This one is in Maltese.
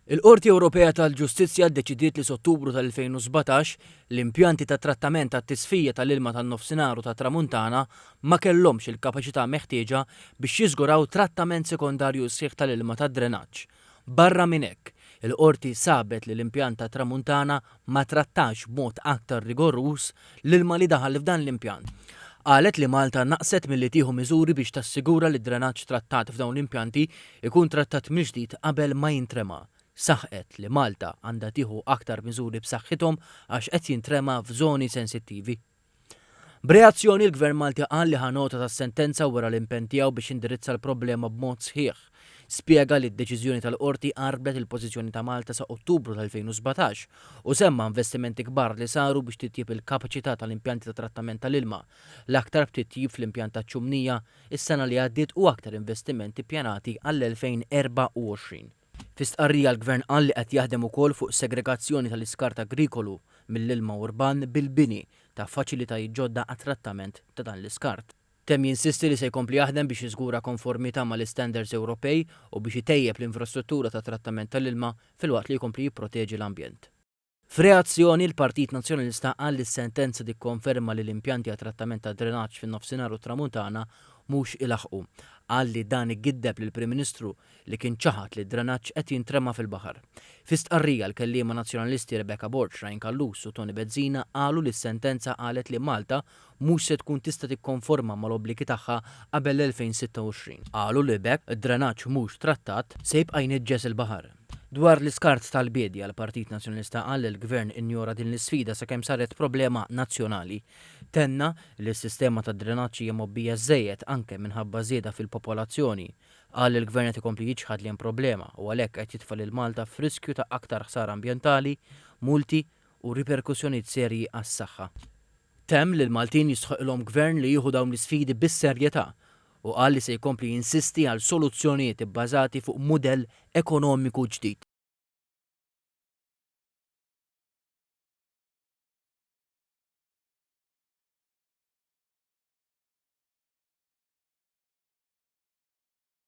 Il-Qorti Ewropea tal-Ġustizzja ddeċidiet li s'Ottubru tal-2017 l-impjanti ta' trattament tat-tisfija tal-ilma tan-nofsinhar u tat-Tramuntana ma kellhomx il-kapaċità meħtieġa biex jiżguraw trattament sekondarju sħiħ tal-ilma tad-drenaġġ. Barra minn hekk, il-qorti sabet li l-impjant tat Tramuntana ma trattax b'mod aktar rigorus l-ilma li daħal f'dan l-impjant. Qalet li Malta naqset milli tieħu miżuri biex tassigura li d-drenaġġ trattat f'dawn l-impjanti ikun trattat mill-ġdid qabel ma jintrema. Saħqet li Malta għandha tieħu aktar miżuri b'saħħithom għax qed jintrema f'żoni sensittivi. B'reazzjoni l-Gvern Malti qal li ħa nota tas-sentenza wara l-impenn tiegħu biex indirizza l-problema b'mod sħiħ. Spjega li d-deċiżjoni tal-qorti qarblet il-pożizzjoni ta' Malta sa' Ottubru tal-2017 u semma investimenti kbar li saru biex titjib il-kapaċità tal-impjanti ta' trattament tal-ilma, l-aktar b'titjib fl-impjant ta' Ċumnija is-sena li għaddiet u aktar investimenti ppjanati għall-2024. Fi-stqarrija l-Gvern qal li qed jaħdem ukoll fuq segregazzjoni tal-iskart agrikolu mill-ilma urban bil-bini ta' faċilitajiet ġodda għat-trattament ta' dan l-iskart. Temm jinsisti li se jkompli jaħdem biex jiżgura konformità mal-istandards Ewropej u biex itejjeb l-infrastruttura ta' trattament tal-ilma filwaqt li jkompli jipproteġi l-ambjent. F'reazzjoni l-Partit Nazzjonalista qal li s-sentenza tikkonferma li l-impjanti għat trattament ta' drenaġġ fin-nofsinhar u Tramuntana mhux ilaħqu. Qal li dan iggiddeb lill-Prim Ministru li kien ċaħat li d-drenaġġ qed jintrema fil-baħar. Fi-stqarrija l-kelliema nazzjonalisti Rebecca Borch, Ryan Kallus u Tony Bezzina qalu li s-sentenza qalet li Malta mhux se tkun tista' tikkonforma mal-obbligi tagħha qabel l-2026. Qalu li b'hekk id-drenaġġ mhux trattat se jibqa' jniġġes il-baħar. Dwar l-iskart tal-bidja l-Partit Nazzjonalista qal li l-Gvern injora din l-isfida sakemm saret problema nazzjonali. Tenna li s-sistema tad-drenaġġ hija mobbija żejjed anke minħabba żieda fil-popolazzjoni. Qal li l-Gvern qed ikompli jiġħad li hemm problema u għalhekk qed jitfa' lil Malta f'riskju ta' aktar ħsara ambjentali, multi u riperkussjonijiet serji għas-saħħa. Temm li l-Maltin jistħoqilhom gvern li jieħu dawn l-isfidi bis-serjetà u qal li se jkompli jinsisti għal soluzzjonijiet ibbażati fuq mudell ekonomiku ġdid.